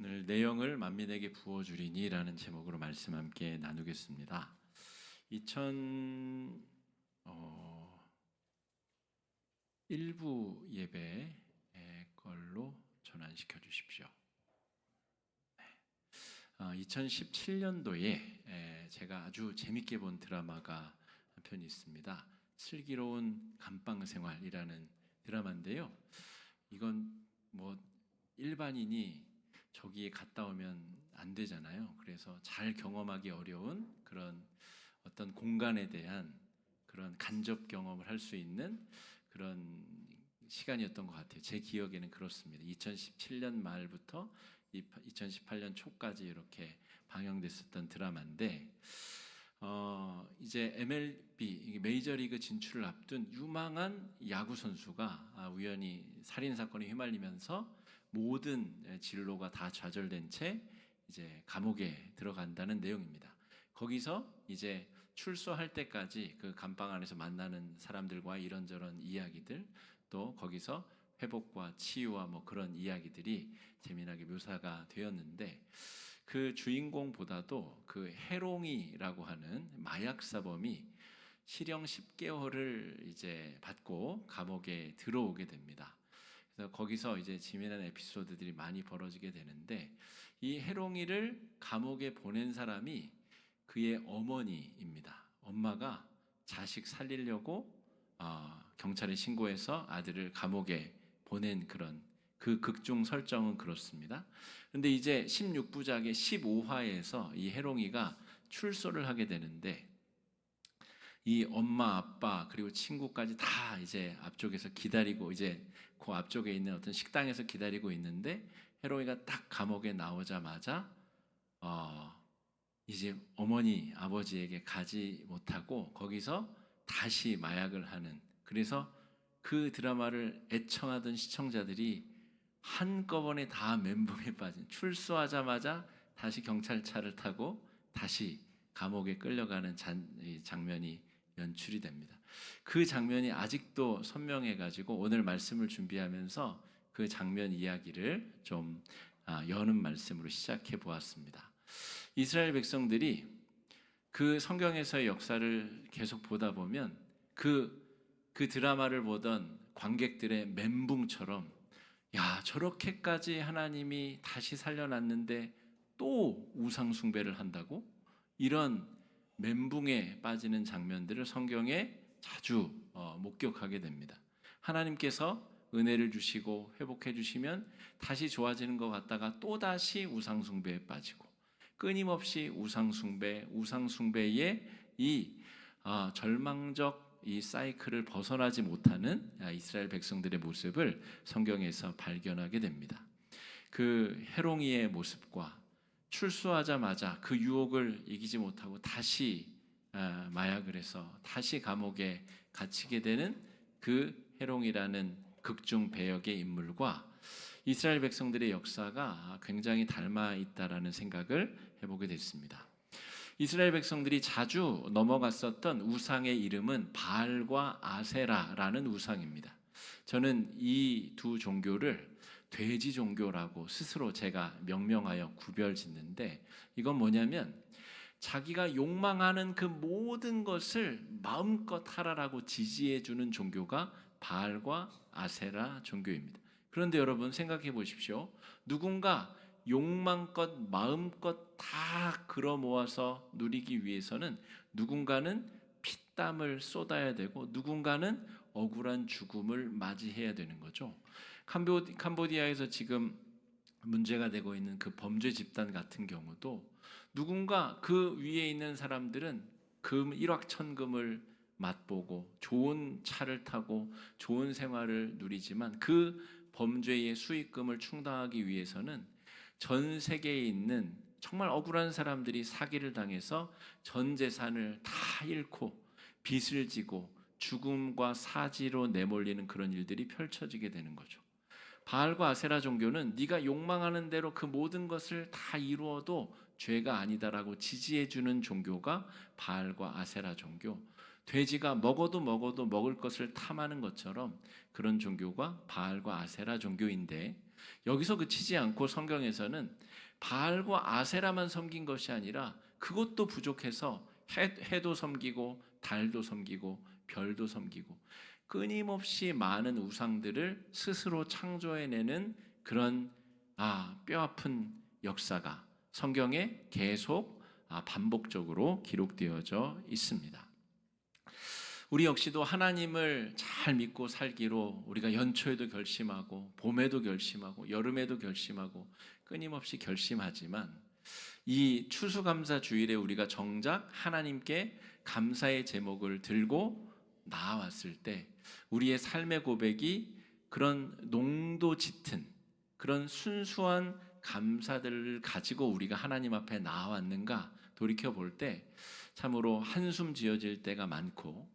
오늘 내용을 만민에게 부어주리니 라는 제목으로 말씀 함께 나누겠습니다. 2001부 예배 걸로 전환시켜 주십시오. 2017년도에 제가 아주 재밌게 본 드라마가 한 편 있습니다. 슬기로운 감방생활이라는 드라마인데요. 이건 뭐 일반인이 저기에 갔다 오면 안 되잖아요. 그래서 잘 경험하기 어려운 그런 어떤 공간에 대한 그런 간접 경험을 할 수 있는 그런 시간이었던 것 같아요. 제 기억에는 그렇습니다. 2017년 말부터 2018년 초까지 이렇게 방영됐었던 드라마인데 이제 MLB 메이저리그 진출을 앞둔 유망한 야구 선수가 우연히 살인 사건에 휘말리면서 모든 진로가 다 좌절된 채 이제 감옥에 들어간다는 내용입니다. 거기서 이제 출소할 때까지 그 감방 안에서 만나는 사람들과 이런저런 이야기들, 또 거기서 회복과 치유와 뭐 그런 이야기들이 재미나게 묘사가 되었는데, 그 주인공보다도 그 해롱이라고 하는 마약 사범이 실형 10개월을 이제 받고 감옥에 들어오게 됩니다. 그래서 거기서 이제 재미난 에피소드들이 많이 벌어지게 되는데, 이 해롱이를 감옥에 보낸 사람이 그의 어머니입니다. 엄마가 자식 살리려고 경찰에 신고해서 아들을 감옥에 보낸 그런 그 극중 설정은 그렇습니다. 그런데 이제 16부작의 15화에서 이 해롱이가 출소를 하게 되는데, 이 엄마, 아빠 그리고 친구까지 다 이제 앞쪽에서 기다리고, 이제 그 앞쪽에 있는 어떤 식당에서 기다리고 있는데, 해롱이가 딱 감옥에 나오자마자 이제 어머니, 아버지에게 가지 못하고 거기서 다시 마약을 하는, 그래서 그 드라마를 애청하던 시청자들이 한꺼번에 다 멘붕에 빠진, 출소하자마자 다시 경찰차를 타고 다시 감옥에 끌려가는 장면이 연출이 됩니다. 그 장면이 아직도 선명해가지고 오늘 말씀을 준비하면서 그 장면 이야기를 좀 여는 말씀으로 시작해 보았습니다. 이스라엘 백성들이 그 성경에서의 역사를 계속 보다 보면 그 드라마를 보던 관객들의 멘붕처럼, 야, 저렇게까지 하나님이 다시 살려놨는데 또 우상 숭배를 한다고? 이런 멘붕에 빠지는 장면들을 성경에 자주 목격하게 됩니다. 하나님께서 은혜를 주시고 회복해 주시면 다시 좋아지는 것 같다가 또다시 우상 숭배에 빠지고, 끊임없이 우상 숭배의 이 절망적 이 사이클을 벗어나지 못하는 이스라엘 백성들의 모습을 성경에서 발견하게 됩니다. 그 해롱이의 모습과 출소하자마자 그 유혹을 이기지 못하고 다시 마약을 해서 다시 감옥에 갇히게 되는 그 해롱이라는 극중 배역의 인물과 이스라엘 백성들의 역사가 굉장히 닮아 있다라는 생각을 해보게 됐습니다. 이스라엘 백성들이 자주 넘어갔었던 우상의 이름은 바알과 아세라라는 우상입니다. 저는 이 두 종교를 돼지 종교라고 스스로 제가 명명하여 구별 짓는데, 이건 뭐냐면 자기가 욕망하는 그 모든 것을 마음껏 하라라고 지지해 주는 종교가 바알과 아세라 종교입니다. 그런데 여러분 생각해 보십시오. 누군가 욕망껏 마음껏 다 끌어 모아서 누리기 위해서는 누군가는 피땀을 쏟아야 되고 누군가는 억울한 죽음을 맞이해야 되는 거죠. 캄보디아에서 지금 문제가 되고 있는 그 범죄 집단 같은 경우도 누군가 그 위에 있는 사람들은 금 일확천금을 맛보고 좋은 차를 타고 좋은 생활을 누리지만 그 범죄의 수익금을 충당하기 위해서는 전 세계에 있는 정말 억울한 사람들이 사기를 당해서 전 재산을 다 잃고 빚을 지고 죽음과 사지로 내몰리는 그런 일들이 펼쳐지게 되는 거죠. 바알과 아세라 종교는 네가 욕망하는 대로 그 모든 것을 다 이루어도 죄가 아니다라고 지지해주는 종교가 바알과 아세라 종교. 돼지가 먹어도 먹을 것을 탐하는 것처럼 그런 종교가 바알과 아세라 종교인데, 여기서 그치지 않고 성경에서는 바알과 아세라만 섬긴 것이 아니라 그것도 부족해서 해도 섬기고 달도 섬기고 별도 섬기고 끊임없이 많은 우상들을 스스로 창조해내는 그런 뼈아픈 역사가 성경에 계속 반복적으로 기록되어져 있습니다. 우리 역시도 하나님을 잘 믿고 살기로 우리가 연초에도 결심하고 봄에도 결심하고 여름에도 결심하고 끊임없이 결심하지만 이 추수감사주일에 우리가 정작 하나님께 감사의 제목을 들고 나아왔을 때 우리의 삶의 고백이 그런 농도 짙은 그런 순수한 감사들을 가지고 우리가 하나님 앞에 나아왔는가 돌이켜볼 때 참으로 한숨 지어질 때가 많고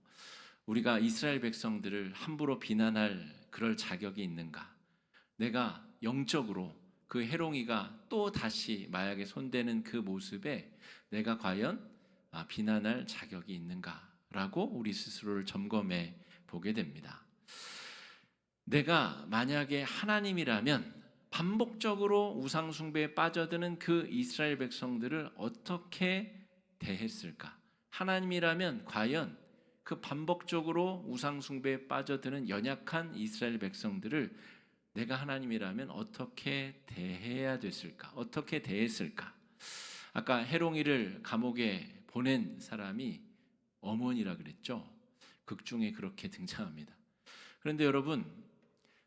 우리가 이스라엘 백성들을 함부로 비난할 그럴 자격이 있는가? 내가 영적으로 그 해롱이가 또 다시 마약에 손대는 그 모습에 내가 과연 비난할 자격이 있는가라고 우리 스스로를 점검해 보게 됩니다. 내가 만약에 하나님이라면 반복적으로 우상 숭배에 빠져드는 그 이스라엘 백성들을 어떻게 대했을까? 하나님이라면 과연 그 반복적으로 우상 숭배에 빠져드는 연약한 이스라엘 백성들을 내가 하나님이라면 어떻게 대해야 됐을까? 어떻게 대했을까? 아까 해롱이를 감옥에 보낸 사람이 어머니라 그랬죠. 극 중에 그렇게 등장합니다. 그런데 여러분,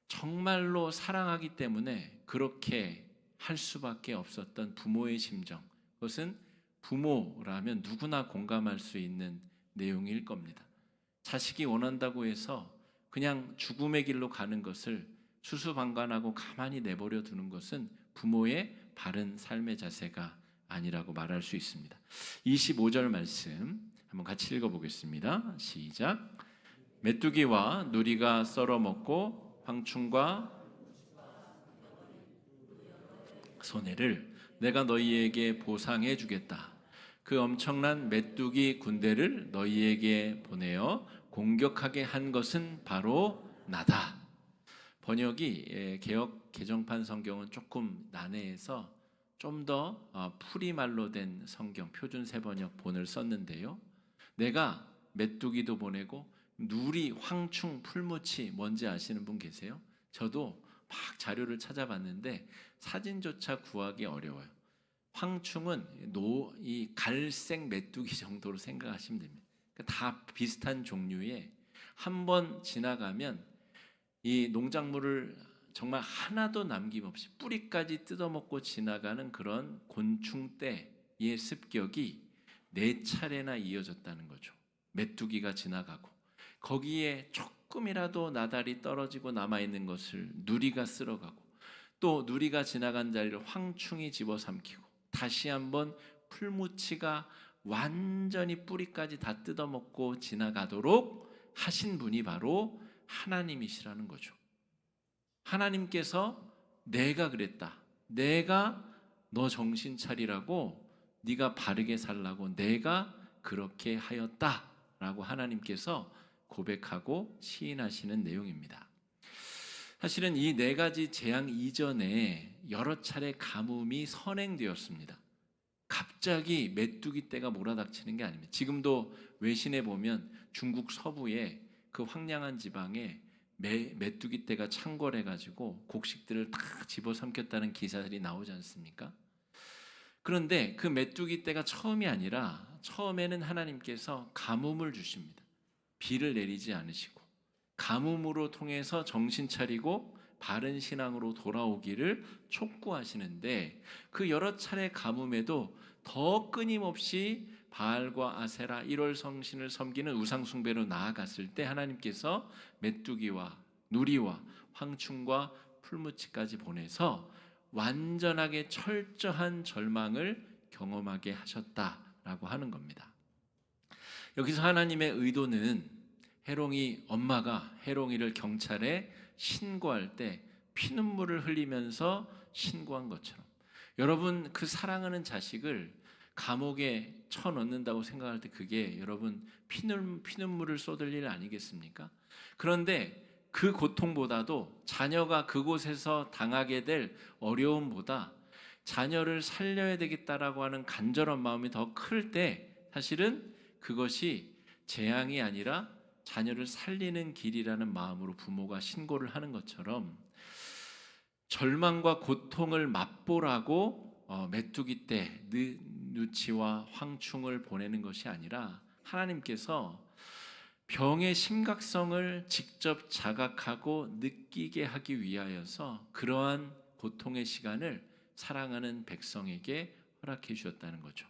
정말로 사랑하기 때문에 그렇게 할 수밖에 없었던 부모의 심정, 그것은 부모라면 누구나 공감할 수 있는 내용일 겁니다. 자식이 원한다고 해서 그냥 죽음의 길로 가는 것을 수수방관하고 가만히 내버려 두는 것은 부모의 바른 삶의 자세가 아니라고 말할 수 있습니다. 25절 말씀 한번 같이 읽어보겠습니다. 시작. 메뚜기와 누리가 썰어먹고 황충과 손해를 내가 너희에게 보상해 주겠다. 그 엄청난 메뚜기 군대를 너희에게 보내어 공격하게 한 것은 바로 나다. 번역이 개역 개정판 성경은 조금 난해해서 좀 더 풀이말로 된 성경 표준 세번역 본을 썼는데요. 내가 메뚜기도 보내고 누리, 황충, 풀무치 뭔지 아시는 분 계세요? 저도 막 자료를 찾아봤는데 사진조차 구하기 어려워요. 황충은 이 갈색 메뚜기 정도로 생각하시면 됩니다. 다 비슷한 종류의 한 번 지나가면 이 농작물을 정말 하나도 남김없이 뿌리까지 뜯어먹고 지나가는 그런 곤충떼의 습격이 4차례나 이어졌다는 거죠. 메뚜기가 지나가고 거기에 조금이라도 나달이 떨어지고 남아있는 것을 누리가 쓸어가고 또 누리가 지나간 자리를 황충이 집어삼키고 다시 한번 풀무치가 완전히 뿌리까지 다 뜯어먹고 지나가도록 하신 분이 바로 하나님이시라는 거죠. 하나님께서 내가 그랬다. 내가 너 정신 차리라고 네가 바르게 살라고 내가 그렇게 하였다라고 하나님께서 고백하고 시인하시는 내용입니다. 사실은 이 4가지 재앙 이전에 여러 차례 가뭄이 선행되었습니다. 갑자기 메뚜기 떼가 몰아닥치는 게 아닙니다. 지금도 외신에 보면 중국 서부의 그 황량한 지방에 메뚜기 떼가 창궐해가지고 곡식들을 다 집어삼켰다는 기사들이 나오지 않습니까? 그런데 그 메뚜기 떼가 처음이 아니라 처음에는 하나님께서 가뭄을 주십니다. 비를 내리지 않으시고 가뭄으로 통해서 정신 차리고 바른 신앙으로 돌아오기를 촉구하시는데 그 여러 차례 가뭄에도 더 끊임없이 바알과 아세라 1월 성신을 섬기는 우상 숭배로 나아갔을 때 하나님께서 메뚜기와 누리와 황충과 풀무치까지 보내서 완전하게 철저한 절망을 경험하게 하셨다라고 하는 겁니다. 여기서 하나님의 의도는 해롱이 엄마가 해롱이를 경찰에 신고할 때 피눈물을 흘리면서 신고한 것처럼 여러분 그 사랑하는 자식을 감옥에 쳐넣는다고 생각할 때 그게 여러분 피눈물을 쏟을 일 아니겠습니까? 그런데 그 고통보다도 자녀가 그곳에서 당하게 될 어려움보다 자녀를 살려야 되겠다라고 하는 간절한 마음이 더 클 때 사실은 그것이 재앙이 아니라 자녀를 살리는 길이라는 마음으로 부모가 신고를 하는 것처럼 절망과 고통을 맛보라고 메뚜기 때 누치와 황충을 보내는 것이 아니라 하나님께서 병의 심각성을 직접 자각하고 느끼게 하기 위하여서 그러한 고통의 시간을 사랑하는 백성에게 허락해 주셨다는 거죠.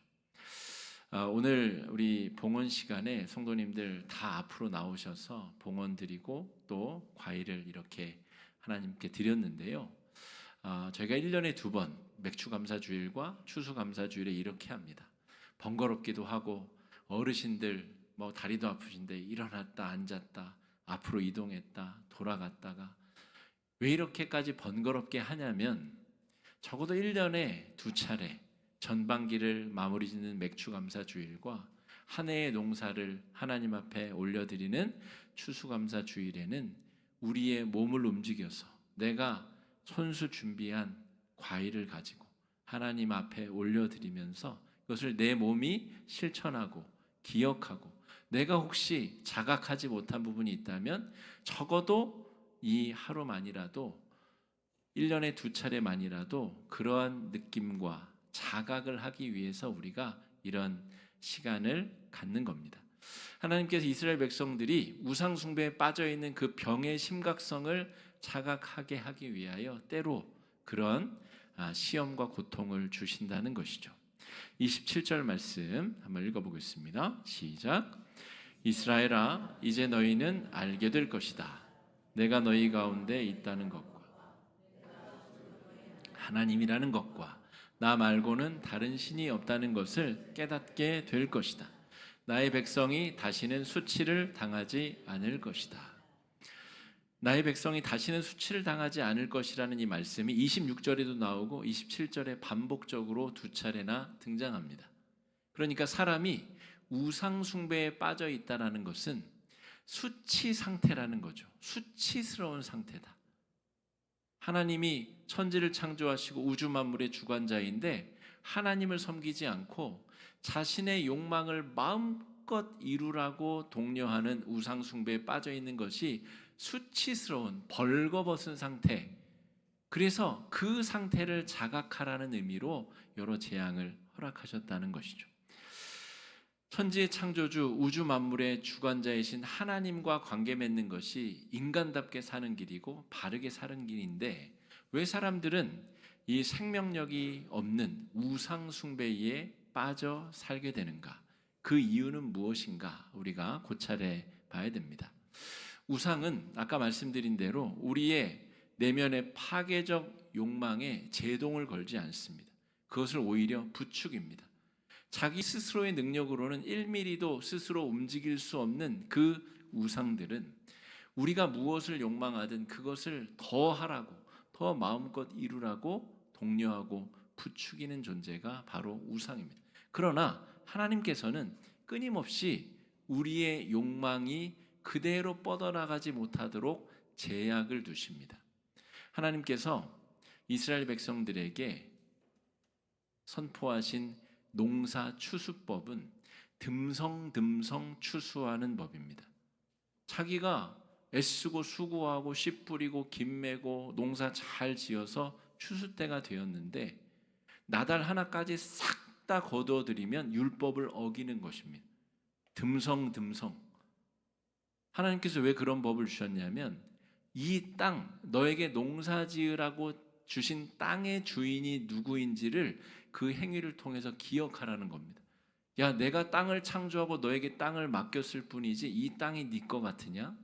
오늘 우리 봉헌 시간에 성도님들 다 앞으로 나오셔서 봉헌 드리고 또 과일을 이렇게 하나님께 드렸는데요. 저희가 1년에 2번 맥주감사주일과 추수감사주일에 이렇게 합니다. 번거롭기도 하고 어르신들 뭐 다리도 아프신데 일어났다 앉았다 앞으로 이동했다 돌아갔다가 왜 이렇게까지 번거롭게 하냐면 적어도 1년에 2차례 전반기를 마무리 짓는 맥주감사주일과 한 해의 농사를 하나님 앞에 올려드리는 추수감사주일에는 우리의 몸을 움직여서 내가 손수 준비한 과일을 가지고 하나님 앞에 올려드리면서 그것을 내 몸이 실천하고 기억하고 내가 혹시 자각하지 못한 부분이 있다면 적어도 이 하루만이라도 1년에 2차례만이라도 그러한 느낌과 자각을 하기 위해서 우리가 이런 시간을 갖는 겁니다. 하나님께서 이스라엘 백성들이 우상 숭배에 빠져 있는 그 병의 심각성을 자각하게 하기 위하여 때로 그런 시험과 고통을 주신다는 것이죠. 27절 말씀 한번 읽어보겠습니다. 시작. 이스라엘아, 이제 너희는 알게 될 것이다. 내가 너희 가운데 있다는 것과 하나님이라는 것과 나 말고는 다른 신이 없다는 것을 깨닫게 될 것이다. 나의 백성이 다시는 수치를 당하지 않을 것이다. 나의 백성이 다시는 수치를 당하지 않을 것이라는 이 말씀이 26절에도 나오고 27절에 반복적으로 2차례나 등장합니다. 그러니까 사람이 우상 숭배에 빠져 있다라는 것은 수치 상태라는 거죠. 수치스러운 상태다. 하나님이 천지를 창조하시고 우주 만물의 주관자인데 하나님을 섬기지 않고 자신의 욕망을 마음껏 이루라고 독려하는 우상 숭배에 빠져 있는 것이 수치스러운 벌거벗은 상태. 그래서 그 상태를 자각하라는 의미로 여러 재앙을 허락하셨다는 것이죠. 천지의 창조주 우주 만물의 주관자이신 하나님과 관계 맺는 것이 인간답게 사는 길이고 바르게 사는 길인데 왜 사람들은 이 생명력이 없는 우상 숭배에 빠져 살게 되는가? 그 이유는 무엇인가? 우리가 고찰해 봐야 됩니다. 우상은 아까 말씀드린 대로 우리의 내면의 파괴적 욕망에 제동을 걸지 않습니다. 그것을 오히려 부추깁니다. 자기 스스로의 능력으로는 1mm도 스스로 움직일 수 없는 그 우상들은 우리가 무엇을 욕망하든 그것을 더 하라고, 더 마음껏 이루라고 독려하고 부추기는 존재가 바로 우상입니다. 그러나 하나님께서는 끊임없이 우리의 욕망이 그대로 뻗어나가지 못하도록 제약을 두십니다. 하나님께서 이스라엘 백성들에게 선포하신 농사 추수법은 듬성듬성 추수하는 법입니다. 자기가 애쓰고 수고하고 씨 뿌리고 김 메고 농사 잘 지어서 추수 때가 되었는데 나달 하나까지 싹 다 거두어들이면 율법을 어기는 것입니다. 듬성듬성. 하나님께서 왜 그런 법을 주셨냐면 이 땅, 너에게 농사 지으라고 주신 땅의 주인이 누구인지를 그 행위를 통해서 기억하라는 겁니다. 야, 내가 땅을 창조하고 너에게 땅을 맡겼을 뿐이지 이 땅이 네 거 같으냐?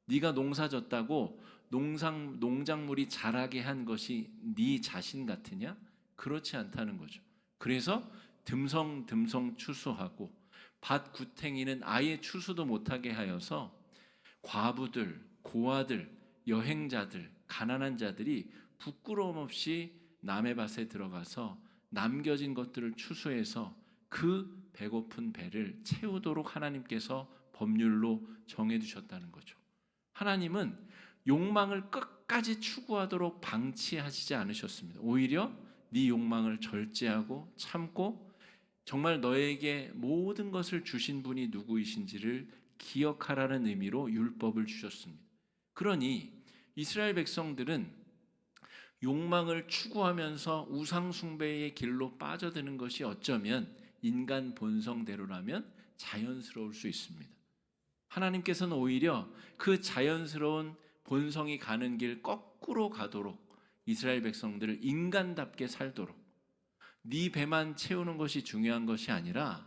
네가 농사 졌다고 농작물이 자라게 한 것이 네 자신 같으냐? 그렇지 않다는 거죠. 그래서 듬성듬성 추수하고 밭 구탱이는 아예 추수도 못하게 하여서 과부들, 고아들, 여행자들, 가난한 자들이 부끄러움 없이 남의 밭에 들어가서 남겨진 것들을 추수해서 그 배고픈 배를 채우도록 하나님께서 법률로 정해두셨다는 거죠. 하나님은 욕망을 끝까지 추구하도록 방치하시지 않으셨습니다. 오히려 네 욕망을 절제하고 참고 정말 너에게 모든 것을 주신 분이 누구이신지를 기억하라는 의미로 율법을 주셨습니다. 그러니 이스라엘 백성들은 욕망을 추구하면서 우상 숭배의 길로 빠져드는 것이 어쩌면 인간 본성대로라면 자연스러울 수 있습니다. 하나님께서는 오히려 그 자연스러운 본성이 가는 길 거꾸로 가도록 이스라엘 백성들을 인간답게 살도록 네 배만 채우는 것이 중요한 것이 아니라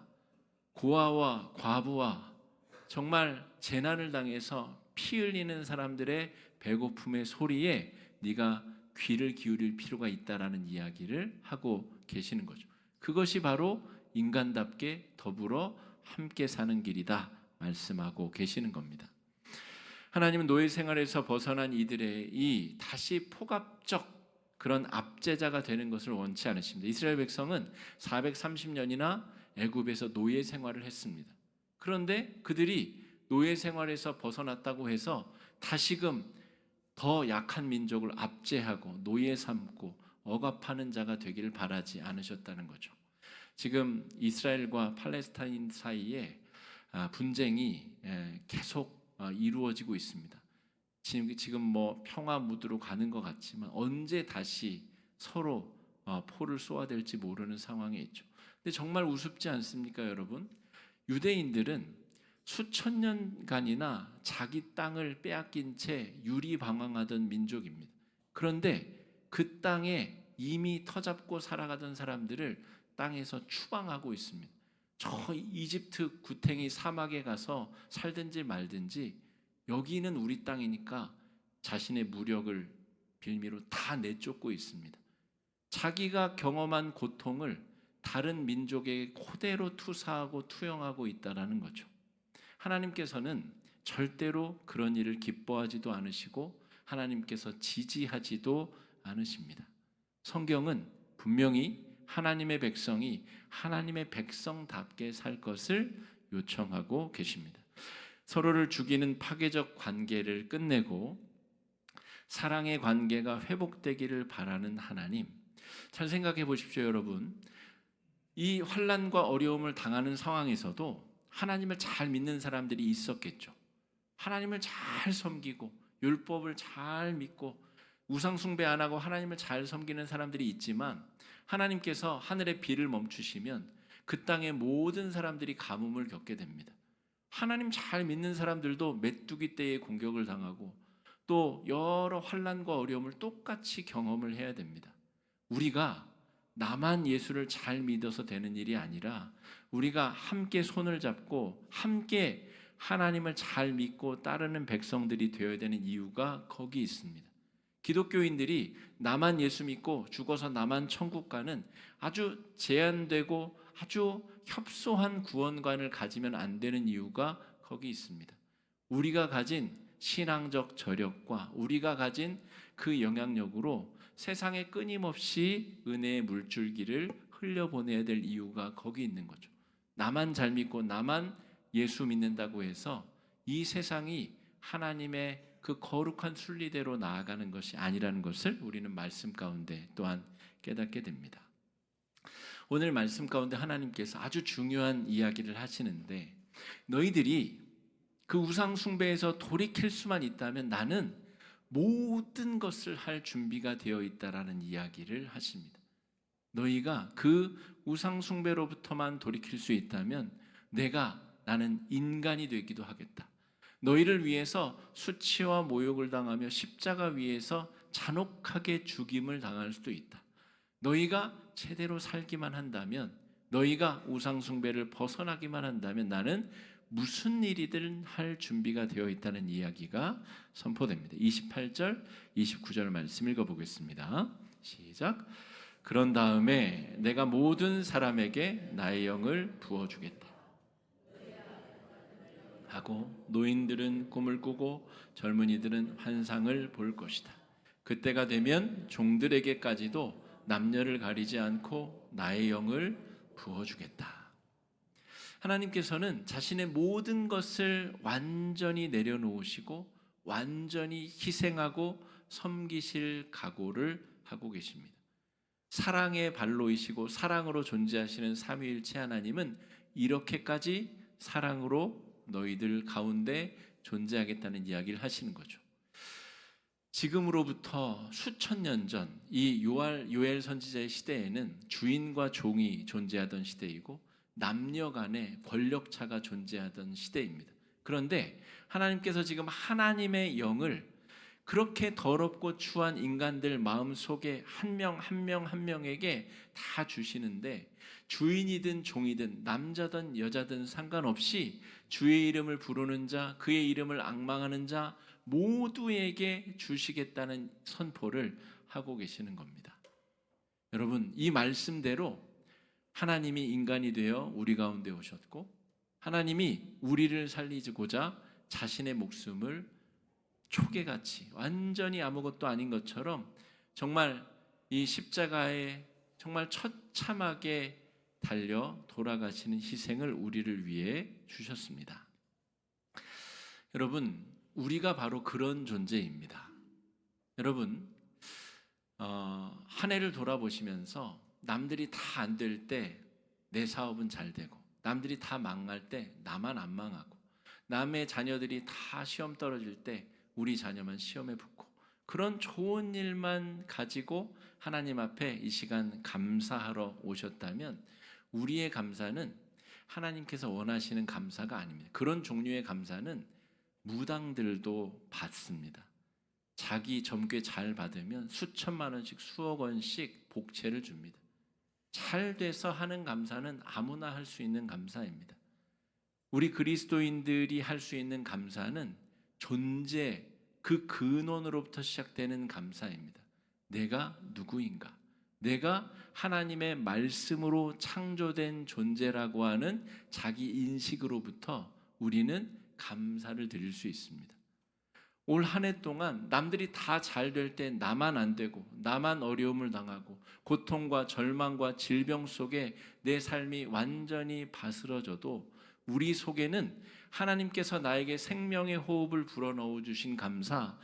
고아와 과부와 정말 재난을 당해서 피 흘리는 사람들의 배고픔의 소리에 네가 귀를 기울일 필요가 있다라는 이야기를 하고 계시는 거죠. 그것이 바로 인간답게 더불어 함께 사는 길이다 말씀하고 계시는 겁니다. 하나님은 노예 생활에서 벗어난 이들이 다시 포갑적 그런 압제자가 되는 것을 원치 않으십니다. 이스라엘 백성은 430년이나 애굽에서 노예 생활을 했습니다. 그런데 그들이 노예 생활에서 벗어났다고 해서 다시금 더 약한 민족을 압제하고 노예 삼고 억압하는 자가 되기를 바라지 않으셨다는 거죠. 지금 이스라엘과 팔레스타인 사이에 분쟁이 계속 이루어지고 있습니다. 지금 뭐 평화 무드로 가는 것 같지만 언제 다시 서로 포를 쏘아댈지 모르는 상황에 있죠. 근데 정말 우습지 않습니까, 여러분? 유대인들은 수천 년간이나 자기 땅을 빼앗긴 채 유리방황하던 민족입니다. 그런데 그 땅에 이미 터잡고 살아가던 사람들을 땅에서 추방하고 있습니다. 저 이집트 구탱이 사막에 가서 살든지 말든지 여기는 우리 땅이니까 자신의 무력을 빌미로 다 내쫓고 있습니다. 자기가 경험한 고통을 다른 민족에게 그대로 투사하고 투영하고 있다는 거죠. 하나님께서는 절대로 그런 일을 기뻐하지도 않으시고 하나님께서 지지하지도 않으십니다. 성경은 분명히 하나님의 백성이 하나님의 백성답게 살 것을 요청하고 계십니다. 서로를 죽이는 파괴적 관계를 끝내고 사랑의 관계가 회복되기를 바라는 하나님. 잘 생각해 보십시오, 여러분. 이 환난과 어려움을 당하는 상황에서도 하나님을 잘 믿는 사람들이 있었겠죠. 하나님을 잘 섬기고 율법을 잘 믿고 우상 숭배 안 하고 하나님을 잘 섬기는 사람들이 있지만 하나님께서 하늘의 비를 멈추시면 그 땅의 모든 사람들이 가뭄을 겪게 됩니다. 하나님 잘 믿는 사람들도 메뚜기 떼의 공격을 당하고 또 여러 환난과 어려움을 똑같이 경험을 해야 됩니다. 우리가 나만 예수를 잘 믿어서 되는 일이 아니라 우리가 함께 손을 잡고 함께 하나님을 잘 믿고 따르는 백성들이 되어야 되는 이유가 거기 있습니다. 기독교인들이 나만 예수 믿고 죽어서 나만 천국 가는 아주 제한되고 아주 협소한 구원관을 가지면 안 되는 이유가 거기 있습니다. 우리가 가진 신앙적 저력과 우리가 가진 그 영향력으로 세상에 끊임없이 은혜의 물줄기를 흘려보내야 될 이유가 거기 있는 거죠. 나만 잘 믿고 나만 예수 믿는다고 해서 이 세상이 하나님의 그 거룩한 순리대로 나아가는 것이 아니라는 것을 우리는 말씀 가운데 또한 깨닫게 됩니다. 오늘 말씀 가운데 하나님께서 아주 중요한 이야기를 하시는데 너희들이 그 우상 숭배에서 돌이킬 수만 있다면 나는 모든 것을 할 준비가 되어 있다라는 이야기를 하십니다. 너희가 그 우상 숭배로부터만 돌이킬 수 있다면 나는 인간이 되기도 하겠다. 너희를 위해서 수치와 모욕을 당하며 십자가 위에서 잔혹하게 죽임을 당할 수도 있다. 너희가 제대로 살기만 한다면, 너희가 우상 숭배를 벗어나기만 한다면 나는 무슨 일이든 할 준비가 되어 있다는 이야기가 선포됩니다. 28절, 29절 말씀 읽어보겠습니다. 시작. 그런 다음에 내가 모든 사람에게 나의 영을 부어주겠다 하고 노인들은 꿈을 꾸고 젊은이들은 환상을 볼 것이다. 그때가 되면 종들에게까지도 남녀를 가리지 않고 나의 영을 부어주겠다. 하나님께서는 자신의 모든 것을 완전히 내려놓으시고 완전히 희생하고 섬기실 각오를 하고 계십니다. 사랑의 발로이시고 사랑으로 존재하시는 삼위일체 하나님은 이렇게까지 사랑으로 너희들 가운데 존재하겠다는 이야기를 하시는 거죠. 지금으로부터 수천 년 전 이 요엘 선지자의 시대에는 주인과 종이 존재하던 시대이고 남녀 간의 권력차가 존재하던 시대입니다. 그런데 하나님께서 지금 하나님의 영을 그렇게 더럽고 추한 인간들 마음속에 한 명 한 명 한 명에게 다 주시는데, 주인이든 종이든 남자든 여자든 상관없이 주의 이름을 부르는 자, 그의 이름을 앙망하는 자 모두에게 주시겠다는 선포를 하고 계시는 겁니다. 여러분, 이 말씀대로 하나님이 인간이 되어 우리 가운데 오셨고, 하나님이 우리를 살리고자 자신의 목숨을 초계같이 완전히 아무것도 아닌 것처럼 정말 이 십자가에 정말 처참하게 달려 돌아가시는 희생을 우리를 위해 주셨습니다. 여러분, 우리가 바로 그런 존재입니다. 여러분, 한 해를 돌아보시면서 남들이 다 안 될 때 내 사업은 잘 되고, 남들이 다 망할 때 나만 안 망하고, 남의 자녀들이 다 시험 떨어질 때 우리 자녀만 시험에 붙고, 그런 좋은 일만 가지고 하나님 앞에 이 시간 감사하러 오셨다면 우리의 감사는 하나님께서 원하시는 감사가 아닙니다. 그런 종류의 감사는 무당들도 받습니다. 자기 점괘 잘 받으면 수천만 원씩 수억 원씩 복채를 줍니다. 잘 돼서 하는 감사는 아무나 할 수 있는 감사입니다. 우리 그리스도인들이 할 수 있는 감사는 존재, 그 근원으로부터 시작되는 감사입니다. 내가 누구인가? 내가 하나님의 말씀으로 창조된 존재라고 하는 자기 인식으로부터 우리는 감사를 드릴 수 있습니다. 올 한 해 동안 남들이 다 잘 될 때 나만 안 되고, 나만 어려움을 당하고, 고통과 절망과 질병 속에 내 삶이 완전히 바스러져도 우리 속에는 하나님께서 나에게 생명의 호흡을 불어넣어 주신 감사,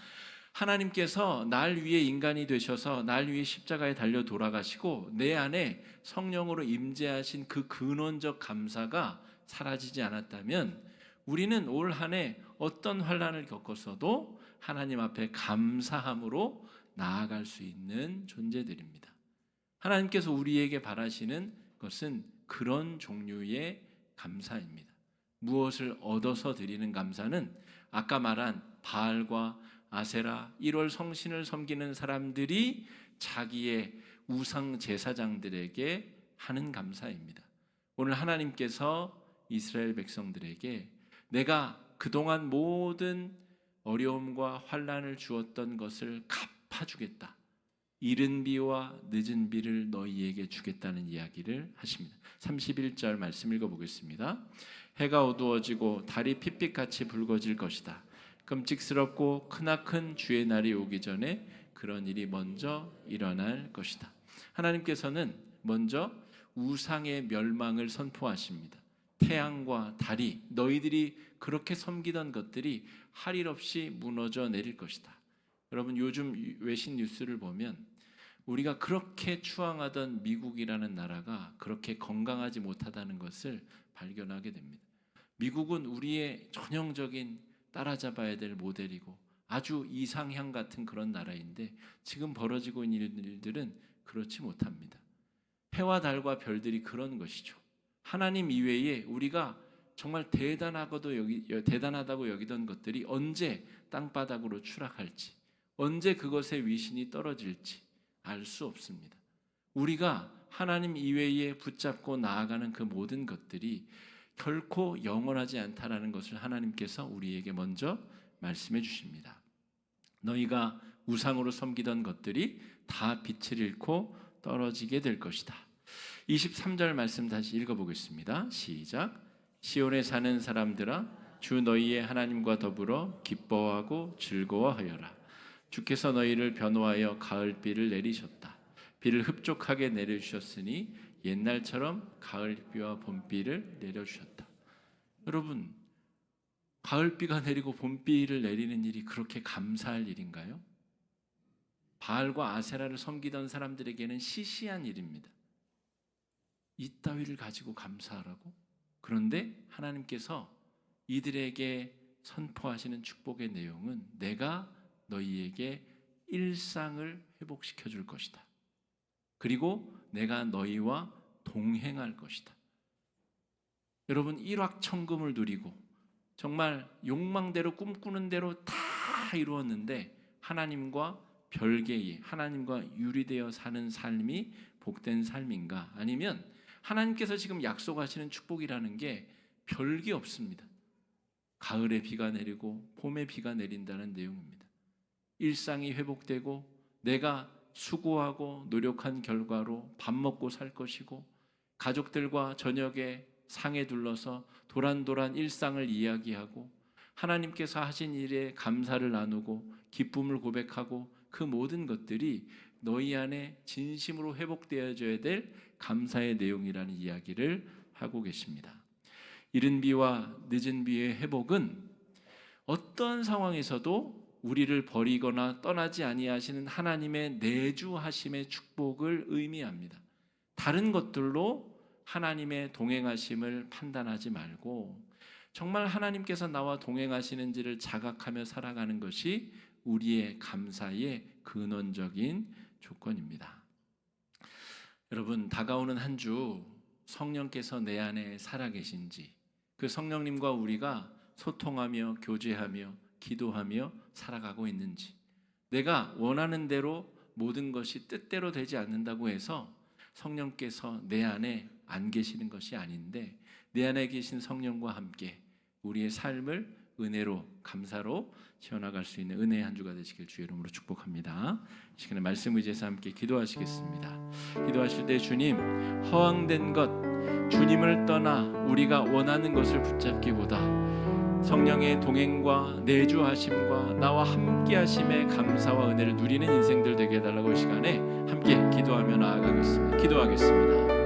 하나님께서 날 위해 인간이 되셔서 날 위해 십자가에 달려 돌아가시고 내 안에 성령으로 임재하신 그 근원적 감사가 사라지지 않았다면 우리는 올 한 해 어떤 환난을 겪었어도 하나님 앞에 감사함으로 나아갈 수 있는 존재들입니다. 하나님께서 우리에게 바라시는 것은 그런 종류의 감사입니다. 무엇을 얻어서 드리는 감사는 아까 말한 바알과 아세라, 1월 성신을 섬기는 사람들이 자기의 우상 제사장들에게 하는 감사입니다. 오늘 하나님께서 이스라엘 백성들에게 내가 그동안 모든 어려움과 환난을 주었던 것을 갚아주겠다, 이른 비와 늦은 비를 너희에게 주겠다는 이야기를 하십니다. 31절 말씀 읽어보겠습니다. 해가 어두워지고 달이 핏빛같이 붉어질 것이다. 끔찍스럽고 크나큰 주의 날이 오기 전에 그런 일이 먼저 일어날 것이다. 하나님께서는 먼저 우상의 멸망을 선포하십니다. 태양과 달이, 너희들이 그렇게 섬기던 것들이 할 일 없이 무너져 내릴 것이다. 여러분, 요즘 외신 뉴스를 보면 우리가 그렇게 추앙하던 미국이라는 나라가 그렇게 건강하지 못하다는 것을 발견하게 됩니다. 미국은 우리의 전형적인 따라잡아야 될 모델이고 아주 이상향 같은 그런 나라인데 지금 벌어지고 있는 일들은 그렇지 못합니다. 해와 달과 별들이 그런 것이죠. 하나님 이외에 우리가 정말 대단하다고 여기던 것들이 언제 땅바닥으로 추락할지, 언제 그것의 위신이 떨어질지 알 수 없습니다. 우리가 하나님 이외에 붙잡고 나아가는 그 모든 것들이 결코 영원하지 않다라는 것을 하나님께서 우리에게 먼저 말씀해 주십니다. 너희가 우상으로 섬기던 것들이 다 빛을 잃고 떨어지게 될 것이다. 23절 말씀 다시 읽어보겠습니다. 시작. 시온에 사는 사람들아, 주 너희의 하나님과 더불어 기뻐하고 즐거워하여라. 주께서 너희를 변호하여 가을비를 내리셨다. 비를 흡족하게 내려주셨으니 옛날처럼 가을비와 봄비를 내려주셨다. 여러분, 가을비가 내리고 봄비를 내리는 일이 그렇게 감사할 일인가요? 바알과 아세라를 섬기던 사람들에게는 시시한 일입니다. 이따위를 가지고 감사하라고? 그런데 하나님께서 이들에게 선포하시는 축복의 내용은 내가 너희에게 일상을 회복시켜 줄 것이다. 그리고 내가 너희와 동행할 것이다. 여러분, 일확천금을 누리고 정말 욕망대로 꿈꾸는 대로 다 이루었는데 하나님과 별개의, 하나님과 유리되어 사는 삶이 복된 삶인가? 아니면 하나님께서 지금 약속하시는 축복이라는 게 별게 없습니다. 가을에 비가 내리고 봄에 비가 내린다는 내용입니다. 일상이 회복되고 내가 수고하고 노력한 결과로 밥 먹고 살 것이고 가족들과 저녁에 상에 둘러서 도란도란 일상을 이야기하고 하나님께서 하신 일에 감사를 나누고 기쁨을 고백하고 그 모든 것들이 너희 안에 진심으로 회복되어져야 될 감사의 내용이라는 이야기를 하고 계십니다. 이른 비와 늦은 비의 회복은 어떤 상황에서도 우리를 버리거나 떠나지 아니하시는 하나님의 내주하심의 축복을 의미합니다. 다른 것들로 하나님의 동행하심을 판단하지 말고 정말 하나님께서 나와 동행하시는지를 자각하며 살아가는 것이 우리의 감사의 근원적인 조건입니다. 여러분, 다가오는 한 주 성령께서 내 안에 살아계신지, 그 성령님과 우리가 소통하며 교제하며 기도하며 살아가고 있는지, 내가 원하는 대로 모든 것이 뜻대로 되지 않는다고 해서 성령께서 내 안에 안 계시는 것이 아닌데 내 안에 계신 성령과 함께 우리의 삶을 은혜로 감사로 채워나갈 수 있는 은혜의 한 주가 되시길 주의 이름으로 축복합니다. 이 시간에 말씀 의지해서 함께 기도하시겠습니다. 기도하실 때 주님, 허황된 것, 주님을 떠나 우리가 원하는 것을 붙잡기보다 성령의 동행과 내주하심과 나와 함께하심의 감사와 은혜를 누리는 인생들 되게 해달라고 이 시간에 함께 기도하며 나아가겠습니다. 기도하겠습니다.